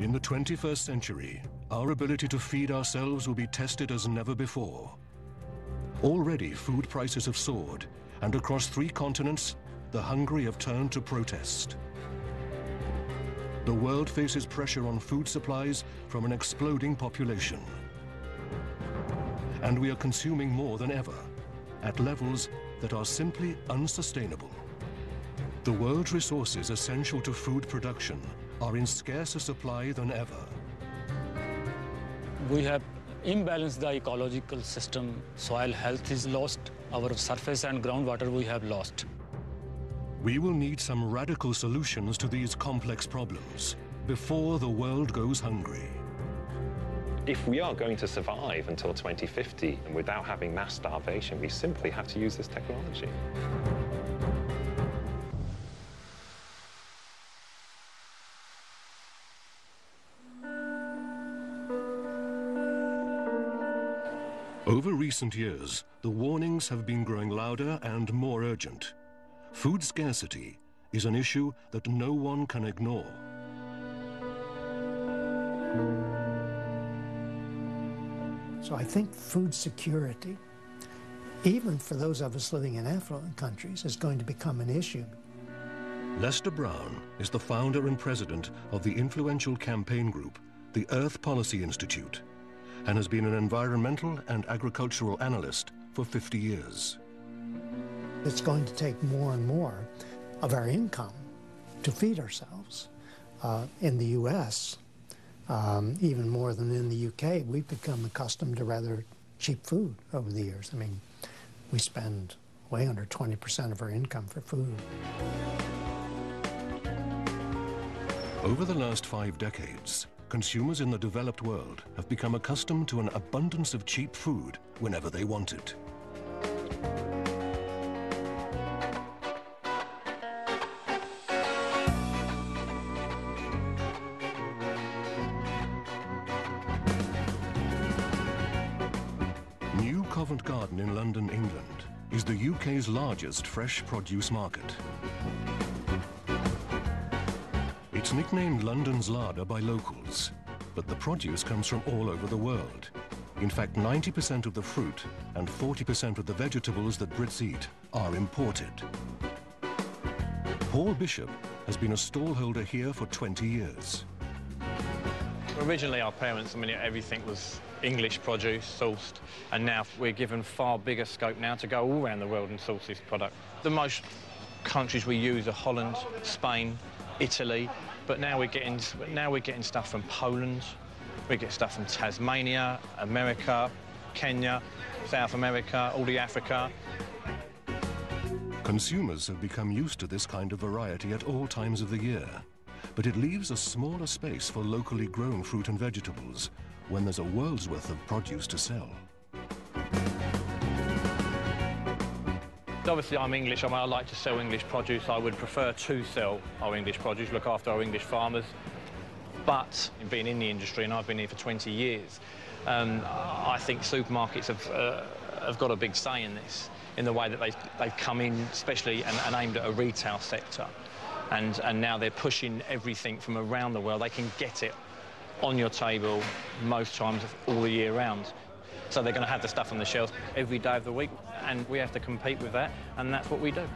In the 21st century, our ability to feed ourselves will be tested as never before. Already, food prices have soared, and across 3 continents, the hungry have turned to protest. The world faces pressure on food supplies from an exploding population. And we are consuming more than ever, at levels that are simply unsustainable. The world's resources essential to food production are in scarcer supply than ever. We have imbalanced the ecological system. Soil health is lost. Our surface and groundwater we have lost. We will need some radical solutions to these complex problems before the world goes hungry. If we are going to survive until 2050 and without having mass starvation, we simply have to use this technology. Over recent years, the warnings have been growing louder and more urgent. Food scarcity is an issue that no one can ignore. So I think food security, even for those of us living in affluent countries, is going to become an issue. Lester Brown is the founder and president of the influential campaign group, the Earth Policy Institute, and has been an environmental and agricultural analyst for 50 years. It's going to take more and more of our income to feed ourselves. In the US, even more than in the UK, we've become accustomed to rather cheap food over the years. I mean, we spend way under 20% of our income for food. Over the last 5 decades, consumers in the developed world have become accustomed to an abundance of cheap food whenever they want it. New Covent Garden in London, England, is the UK's largest fresh produce market. It's nicknamed London's larder by locals, but the produce comes from all over the world. In fact, 90% of the fruit and 40% of the vegetables that Brits eat are imported. Paul Bishop has been a stallholder here for 20 years. Originally, our parents, everything was English produce, sourced, and now we're given far bigger scope now to go all around the world and source this product. The most countries we use are Holland, Spain, Italy, but now we're getting stuff from Poland, we get stuff from Tasmania, America, Kenya, South America, all the Africa. Consumers have become used to this kind of variety at all times of the year, but it leaves a smaller space for locally grown fruit and vegetables when there's a world's worth of produce to sell. Obviously, I'm English. I like to sell English produce. I would prefer to sell our English produce, look after our English farmers. But being in the industry, and I've been here for 20 years, I think supermarkets have got a big say in this, in the way that they've come in, especially and aimed at a retail sector. And now they're pushing everything from around the world. They can get it on your table most times all the year round. So they're going to have the stuff on the shelves every day of the week, and we have to compete with that, and that's what we do.